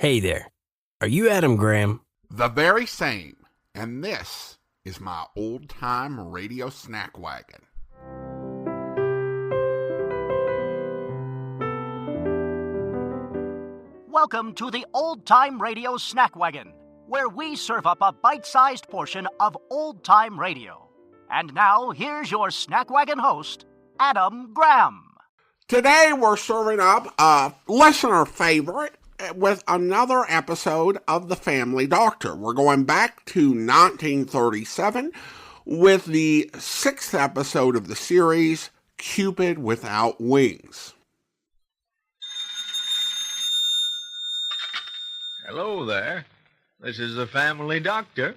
Hey there. Are you Adam Graham? The very same. And this is my old-time radio snack wagon. Welcome to the Old Time Radio Snack Wagon, where we serve up a bite-sized portion of old-time radio. And now, here's your Snack Wagon host, Adam Graham. Today we're serving up a listener favorite with another episode of The Family Doctor. We're going back to 1937 with the 6th episode of the series, Cupid Without Wings. Hello there. This is The Family Doctor.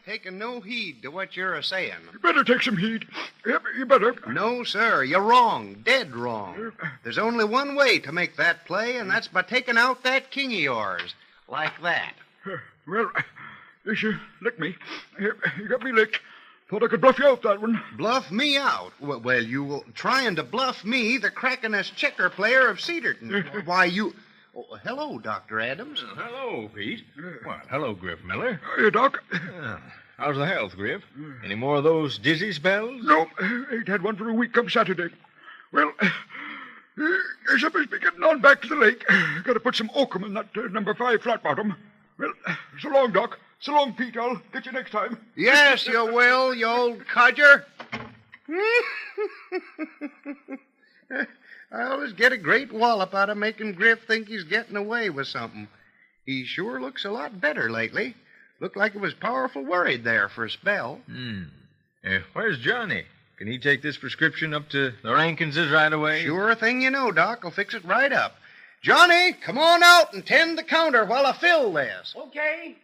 Taking no heed to what you're a-saying. You better take some heed. Yep, you better. No, sir, you're wrong. Dead wrong. There's only one way to make that play, and that's by taking out that king of yours. Like that. Well, you licked me. You got me licked. Thought I could bluff you out that one. Bluff me out? Well, you trying to bluff me, the crackinest checker player of Cedarton. Why, you... Oh, hello, Dr. Adams. Hello, Pete. Well, hello, Griff Miller. Hiya, Doc. How's the health, Griff? Any more of those dizzy spells? No, ain't had one for a week come Saturday. Well, guess I must be getting on back to the lake. Got to put some oakum in that number 5 flat bottom. Well, so long, Doc. So long, Pete. I'll get you next time. Yes, you will, you old codger. I always get a great wallop out of making Griff think he's getting away with something. He sure looks a lot better lately. Looked like he was powerful worried there for a spell. Where's Johnny? Can he take this prescription up to the Rankinses right away? Sure thing you know, Doc. I'll fix it right up. Johnny, come on out and tend the counter while I fill this. Okay.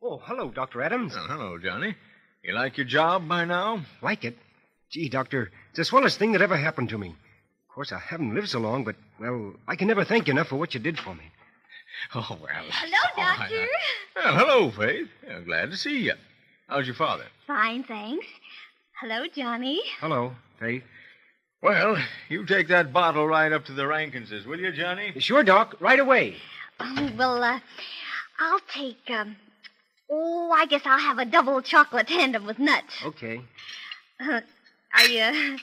Oh, hello, Dr. Adams. Oh, hello, Johnny. You like your job by now? Like it? Gee, Doctor, it's the swellest thing that ever happened to me. Of course, I haven't lived so long, but, well, I can never thank you enough for what you did for me. Oh, well. Hello, Doctor. Well, hello, Faith. I'm glad to see you. How's your father? Fine, thanks. Hello, Johnny. Hello, Faith. Well, you take that bottle right up to the Rankinses, will you, Johnny? Sure, Doc. Right away. I'll take, I guess I'll have a double chocolate tandem with nuts. Okay. Are you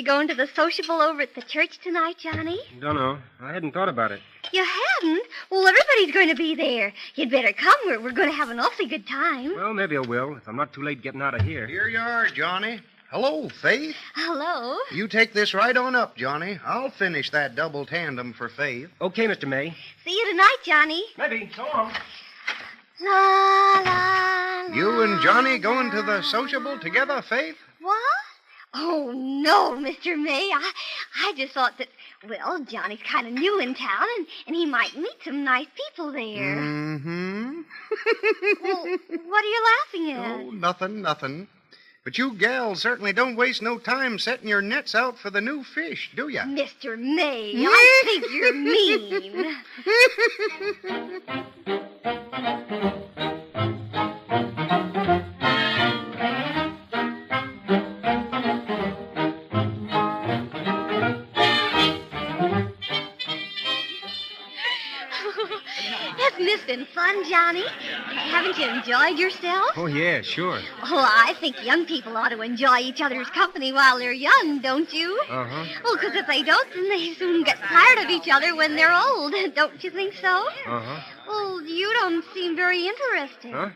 going to the sociable over at the church tonight, Johnny? Don't know. I hadn't thought about it. You hadn't? Well, everybody's going to be there. You'd better come. We're going to have an awfully good time. Well, maybe I will, if I'm not too late getting out of here. Here you are, Johnny. Hello, Faith. Hello. You take this right on up, Johnny. I'll finish that double tandem for Faith. Okay, Mr. May. See you tonight, Johnny. Maybe. So long. La, la, la. You and Johnny going to the sociable together, Faith? What? Oh, no, Mr. May. I just thought that, well, Johnny's kind of new in town, and he might meet some nice people there. Mm-hmm. Well, what are you laughing at? Oh, nothing. But you gals certainly don't waste no time setting your nets out for the new fish, do ya? Mr. May, I think you're mean. Hasn't this been fun, Johnny? Haven't you enjoyed yourself? Oh, yeah, sure. Oh, I think young people ought to enjoy each other's company while they're young, don't you? Uh-huh. Oh, because if they don't, then they soon get tired of each other when they're old. Don't you think so? Uh-huh. Well, you don't seem very interested. Huh?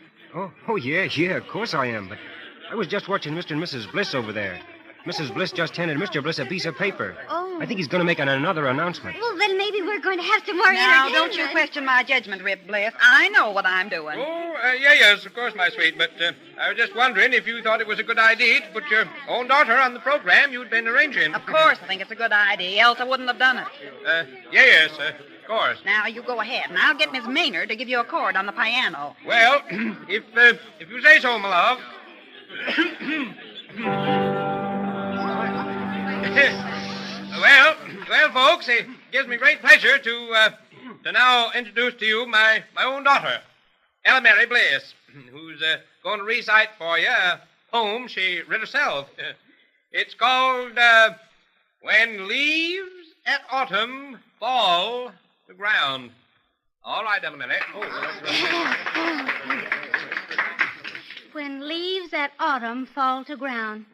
Oh, yeah, of course I am, but I was just watching Mr. and Mrs. Bliss over there. Mrs. Bliss just handed Mr. Bliss a piece of paper. Oh. I think he's going to make another announcement. Well, then maybe we're going to have some more Now, entertainment. don't you question my judgment, Rip Bliss. I know what I'm doing. Yes, of course, my sweet. But I was just wondering if you thought it was a good idea to put your own daughter on the program you'd been arranging. Of course I think it's a good idea, else I wouldn't have done it. Yes, of course. Now, you go ahead, and I'll get Miss Maynard to give you a chord on the piano. Well, if you say so, my love. well, folks, it gives me great pleasure to now introduce to you my own daughter, Ella Mary Bliss, who's going to recite for you a poem she wrote herself. It's called When Leaves at Autumn Fall to Ground. All right, Ella Mary. When leaves at autumn fall to ground.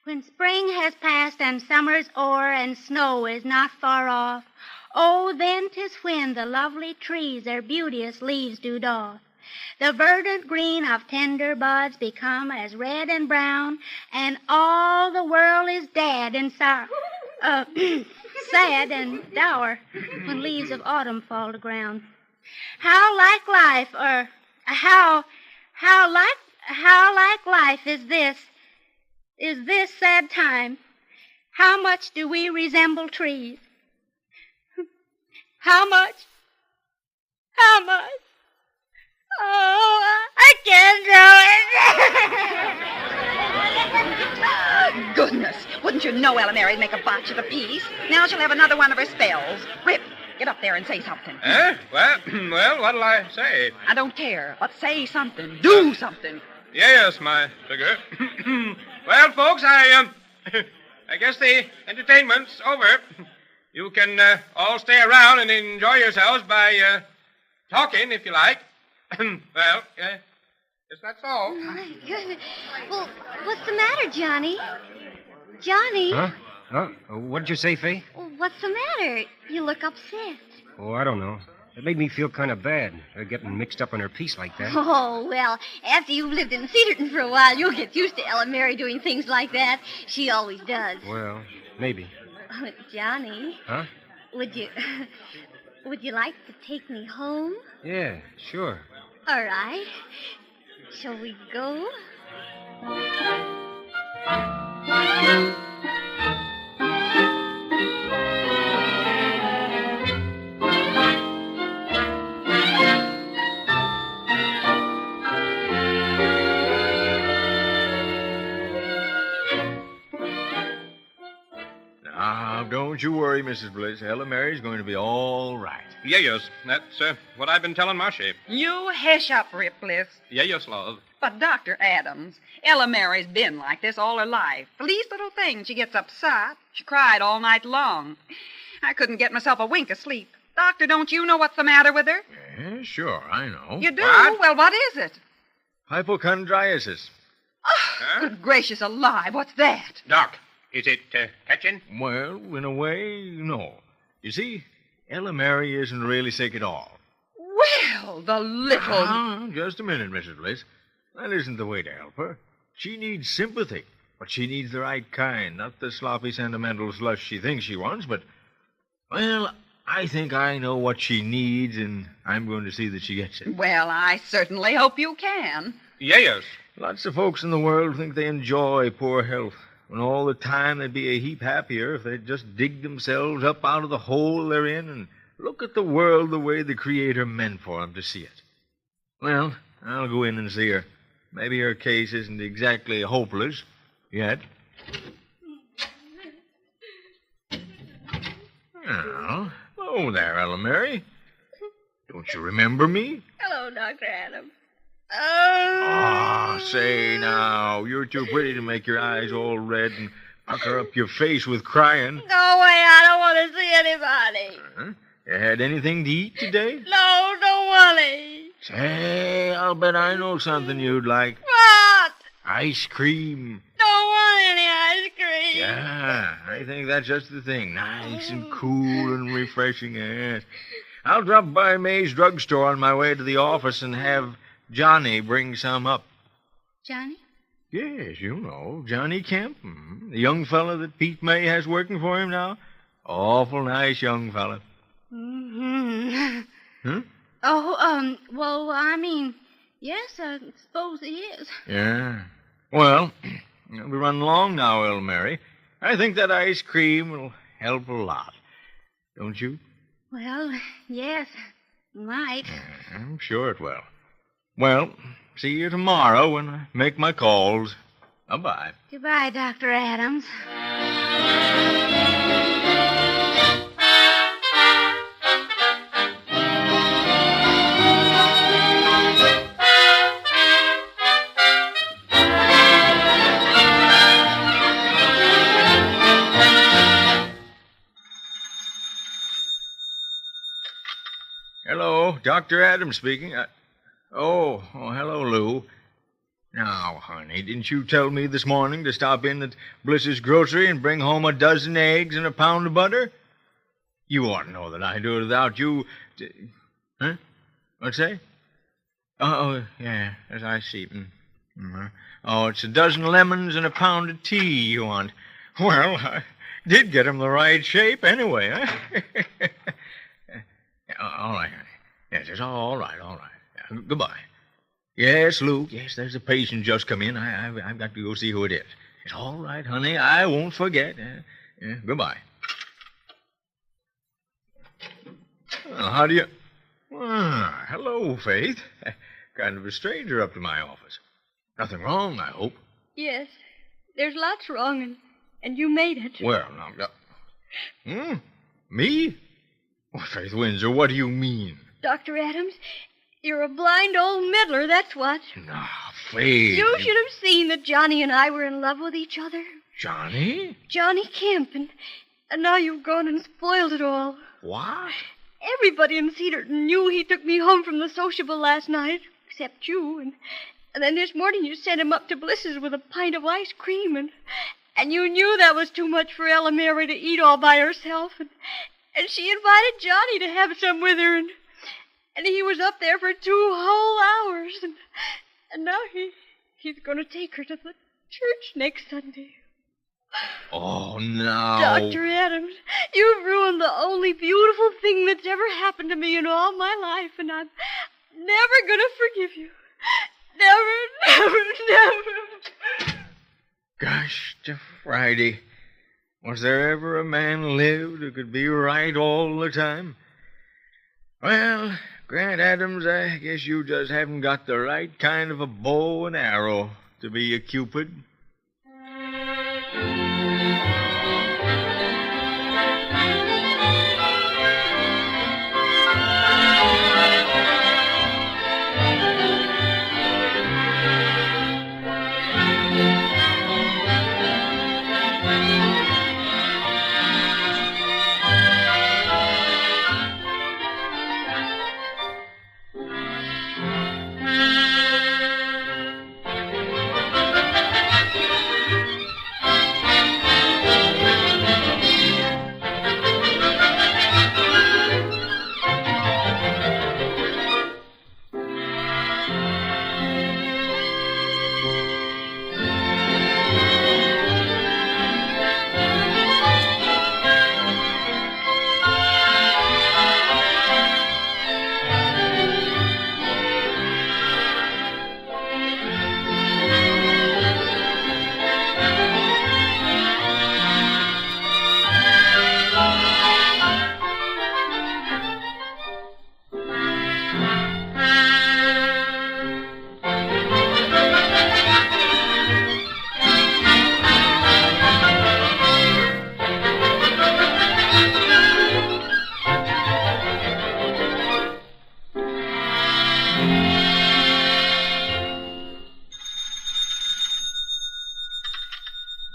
When spring has passed and summer's o'er and snow is not far off, oh, then 'tis when the lovely trees their beauteous leaves do doff. The verdant green of tender buds become as red and brown, and all the world is sad and sad and dour when leaves of autumn fall to ground. How like life, or how like life is this sad time? How much do we resemble trees? How much? Oh, I can't do it. Goodness, wouldn't you know Ella Mary'd make a botch of the piece? Now she'll have another one of her spells. Rip, get up there and say something. Well, what'll I say? I don't care, but say something. Do something. Yes, my figure. Well, folks, I guess the entertainment's over. You can all stay around and enjoy yourselves by talking, if you like. Well, guess that's all. My goodness. Well, what's the matter, Johnny? Johnny? Huh? What did you say, Fay? Well, what's the matter? You look upset. Oh, I don't know. It made me feel kind of bad, getting mixed up in her piece like that. Oh, well, after you've lived in Cedarton for a while, you'll get used to Ella Mary doing things like that. She always does. Well, maybe. Johnny? Huh? Would you like to take me home? Yeah, sure. All right. Shall we go? Now, don't you worry, Mrs. Bliss. Ella Mary's going to be all right. Yes, that's what I've been telling Marcy. You hush up, Rip Bliss. Yes, love. But, Dr. Adams, Ella Mary's been like this all her life. The least little thing, she gets upset. She cried all night long. I couldn't get myself a wink of sleep. Doctor, don't you know what's the matter with her? Yeah, sure, I know. You do? What? Well, what is it? Hypochondriasis. Good gracious alive, what's that? Doc, is it catching? Well, in a way, no. You see, Ella Mary isn't really sick at all. Well, the little... Just a minute, Mrs. Bliss. That isn't the way to help her. She needs sympathy, but she needs the right kind, not the sloppy, sentimental slush she thinks she wants, but... Well, I think I know what she needs, and I'm going to see that she gets it. Well, I certainly hope you can. Yes. Lots of folks in the world think they enjoy poor health, when all the time they'd be a heap happier if they'd just dig themselves up out of the hole they're in and look at the world the way the Creator meant for them to see it. Well, I'll go in and see her. Maybe her case isn't exactly hopeless yet. Oh, hello there, Ella Mary. Don't you remember me? Hello, Dr. Adams. Say now, you're too pretty to make your eyes all red and pucker up your face with crying. Go away, I don't want to see anybody. You had anything to eat today? No, don't want to eat. Say, I'll bet I know something you'd like. What? Ice cream. Don't want any ice cream. Yeah, I think that's just the thing. Nice and cool and refreshing, yes. I'll drop by May's drugstore on my way to the office and have Johnny bring some up. Johnny? Yes, you know, Johnny Kemp, the young fella that Pete May has working for him now. Awful nice young fella. Mm-hmm. Huh? Oh, well, I mean, yes, I suppose he is. Yeah. Well, we'll be running along now, Little Mary. I think that ice cream will help a lot. Don't you? Well, yes, might. I'm sure it will. Well, see you tomorrow when I make my calls. Bye-bye. Goodbye, Dr. Adams. Hello, Dr. Adams speaking. Oh, hello, Lou. Now, honey, didn't you tell me this morning to stop in at Bliss's grocery and bring home a dozen eggs and a pound of butter? You ought to know that I do it without you. Huh? What's that? Oh, yeah, as I see. Mm-hmm. Oh, it's a dozen lemons and a pound of tea you want. Well, I did get 'em the right shape anyway, huh? All right, honey. Yes, it's all right. Yeah, goodbye. Yes, Luke. Yes, there's a patient just come in. I've got to go see who it is. It's all right, honey. I won't forget. Yeah, goodbye. Well, how do you... hello, Faith. Kind of a stranger up to my office. Nothing wrong, I hope. Yes, there's lots wrong, and you made it. Well, now... Me? Well, Faith Windsor, what do you mean? Dr. Adams, you're a blind old meddler, that's what. No, Faith. You should have seen that Johnny and I were in love with each other. Johnny? Johnny Kemp, and now you've gone and spoiled it all. What? Everybody in Cedarton knew he took me home from the sociable last night, except you, and then this morning you sent him up to Bliss's with a pint of ice cream, and you knew that was too much for Ella Mary to eat all by herself, and she invited Johnny to have some with her, and he was up there for 2 whole hours, and now he's going to take her to the church next Sunday. Oh, no. Dr. Adams, you've ruined the only beautiful thing that's ever happened to me in all my life, and I'm never going to forgive you. Never. Gosh to Friday. Was there ever a man lived who could be right all the time? Well, Grant Adams, I guess you just haven't got the right kind of a bow and arrow to be a Cupid.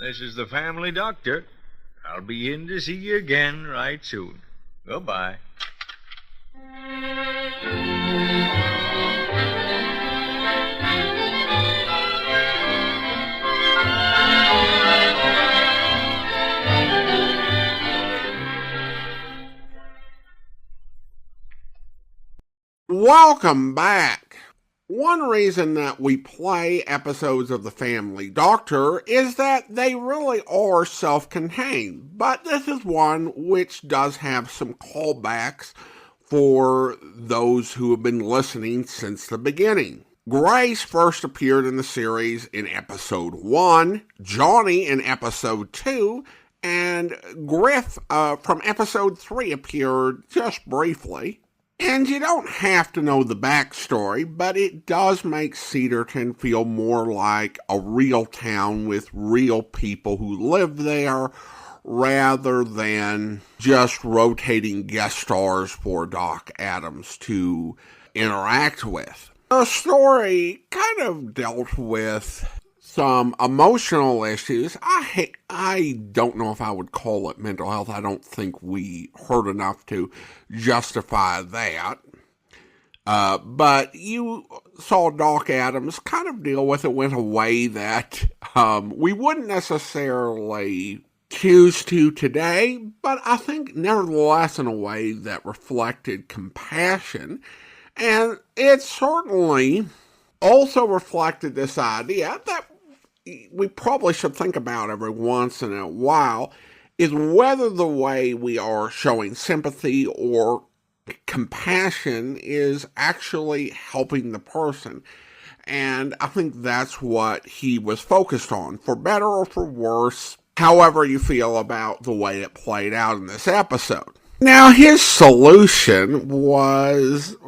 This is the family doctor. I'll be in to see you again right soon. Goodbye. Welcome back. One reason that we play episodes of The Family Doctor is that they really are self-contained, but this is one which does have some callbacks for those who have been listening since the beginning. Grace first appeared in the series in episode 1, Johnny in episode 2, and Griff from episode 3 appeared just briefly. And you don't have to know the backstory, but it does make Cedarton feel more like a real town with real people who live there, rather than just rotating guest stars for Doc Adams to interact with. The story kind of dealt with some emotional issues. I don't know if I would call it mental health. I don't think we heard enough to justify that. But you saw Doc Adams kind of deal with it in a way that we wouldn't necessarily choose to today, but I think nevertheless in a way that reflected compassion. And it certainly also reflected this idea that we probably should think about every once in a while, is whether the way we are showing sympathy or compassion is actually helping the person. And I think that's what he was focused on, for better or for worse, however you feel about the way it played out in this episode. Now, his solution was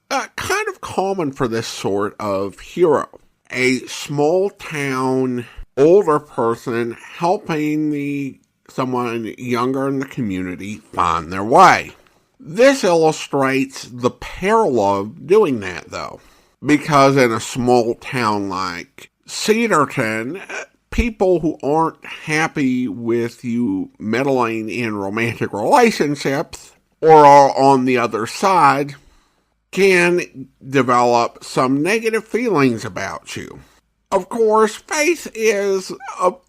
kind of common for this sort of hero. A small town older person helping someone younger in the community find their way. This illustrates the peril of doing that, though, because in a small town like Cedarton, people who aren't happy with you meddling in romantic relationships or are on the other side can develop some negative feelings about you. Of course, Faith is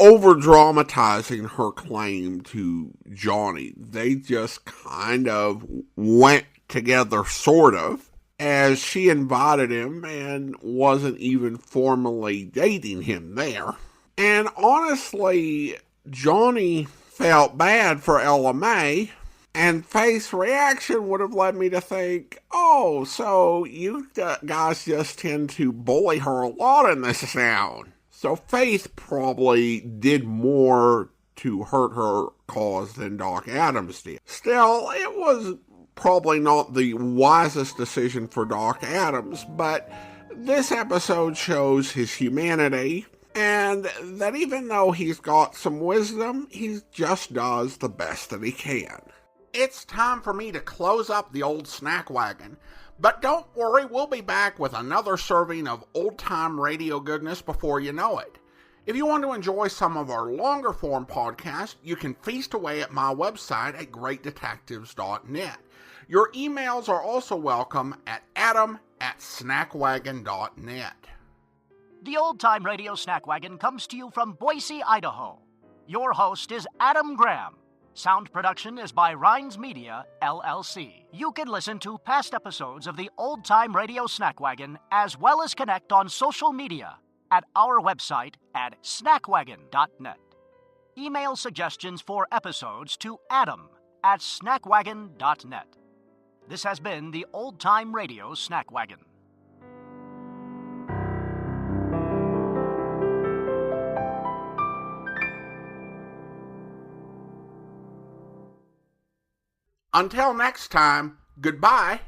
over-dramatizing her claim to Johnny. They just kind of went together, sort of, as she invited him and wasn't even formally dating him there. And honestly, Johnny felt bad for Ella May, and Faith's reaction would have led me to think, oh, so you guys just tend to bully her a lot in this town. So Faith probably did more to hurt her cause than Doc Adams did. Still, it was probably not the wisest decision for Doc Adams, but this episode shows his humanity, and that even though he's got some wisdom, he just does the best that he can. It's time for me to close up the old snack wagon, but don't worry, we'll be back with another serving of old-time radio goodness before you know it. If you want to enjoy some of our longer-form podcasts, you can feast away at my website at greatdetectives.net. Your emails are also welcome at adam@snackwagon.net. The Old Time Radio Snack Wagon comes to you from Boise, Idaho. Your host is Adam Graham. Sound production is by Rhines Media, LLC. You can listen to past episodes of the Old Time Radio Snack Wagon as well as connect on social media at our website at snackwagon.net. Email suggestions for episodes to adam@snackwagon.net. This has been the Old Time Radio Snack Wagon. Until next time, goodbye.